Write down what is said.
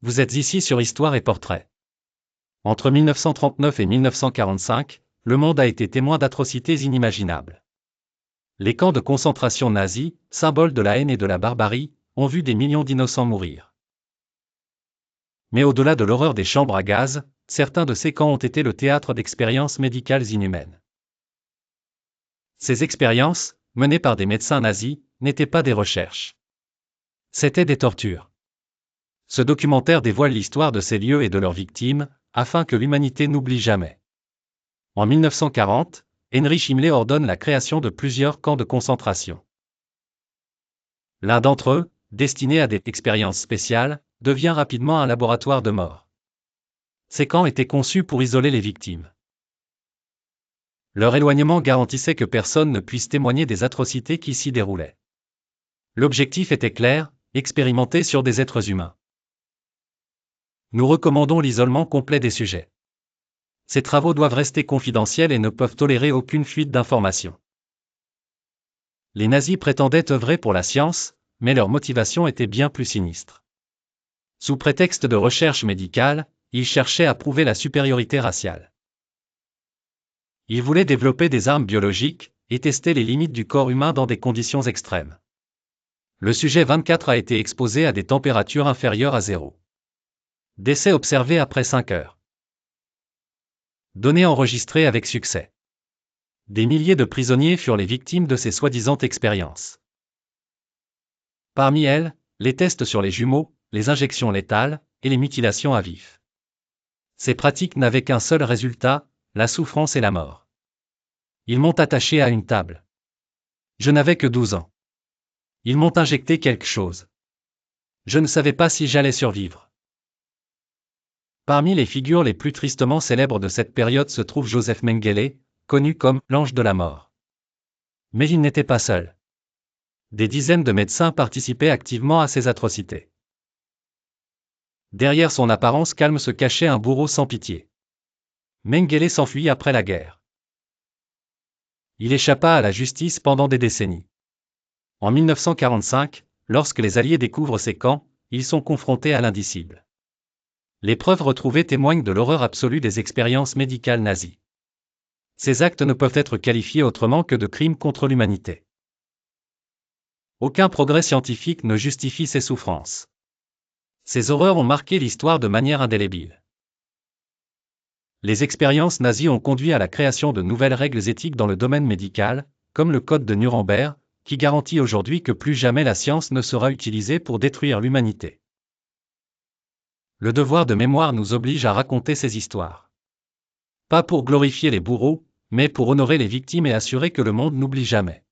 Vous êtes ici sur Histoire et Portrait. Entre 1939 et 1945, le monde a été témoin d'atrocités inimaginables. Les camps de concentration nazis, symboles de la haine et de la barbarie, ont vu des millions d'innocents mourir. Mais au-delà de l'horreur des chambres à gaz, certains de ces camps ont été le théâtre d'expériences médicales inhumaines. Ces expériences, menées par des médecins nazis, n'étaient pas des recherches. C'étaient des tortures. Ce documentaire dévoile l'histoire de ces lieux et de leurs victimes, afin que l'humanité n'oublie jamais. En 1940, Heinrich Himmler ordonne la création de plusieurs camps de concentration. L'un d'entre eux, destiné à des expériences spéciales, devient rapidement un laboratoire de mort. Ces camps étaient conçus pour isoler les victimes. Leur éloignement garantissait que personne ne puisse témoigner des atrocités qui s'y déroulaient. L'objectif était clair, expérimenter sur des êtres humains. Nous recommandons l'isolement complet des sujets. Ces travaux doivent rester confidentiels et ne peuvent tolérer aucune fuite d'informations. Les nazis prétendaient œuvrer pour la science, mais leur motivation était bien plus sinistre. Sous prétexte de recherche médicale, ils cherchaient à prouver la supériorité raciale. Ils voulaient développer des armes biologiques et tester les limites du corps humain dans des conditions extrêmes. Le sujet 24 a été exposé à des températures inférieures à 0. Décès observé après 5 heures. Données enregistrées avec succès. Des milliers de prisonniers furent les victimes de ces soi-disant expériences. Parmi elles, les tests sur les jumeaux, les injections létales et les mutilations à vif. Ces pratiques n'avaient qu'un seul résultat, la souffrance et la mort. Ils m'ont attaché à une table. Je n'avais que 12 ans. Ils m'ont injecté quelque chose. Je ne savais pas si j'allais survivre. Parmi les figures les plus tristement célèbres de cette période se trouve Joseph Mengele, connu comme l'ange de la mort. Mais il n'était pas seul. Des dizaines de médecins participaient activement à ces atrocités. Derrière son apparence calme se cachait un bourreau sans pitié. Mengele s'enfuit après la guerre. Il échappa à la justice pendant des décennies. En 1945, lorsque les Alliés découvrent ces camps, ils sont confrontés à l'indicible. Les preuves retrouvées témoignent de l'horreur absolue des expériences médicales nazies. Ces actes ne peuvent être qualifiés autrement que de crimes contre l'humanité. Aucun progrès scientifique ne justifie ces souffrances. Ces horreurs ont marqué l'histoire de manière indélébile. Les expériences nazies ont conduit à la création de nouvelles règles éthiques dans le domaine médical, comme le Code de Nuremberg, qui garantit aujourd'hui que plus jamais la science ne sera utilisée pour détruire l'humanité. Le devoir de mémoire nous oblige à raconter ces histoires. Pas pour glorifier les bourreaux, mais pour honorer les victimes et assurer que le monde n'oublie jamais.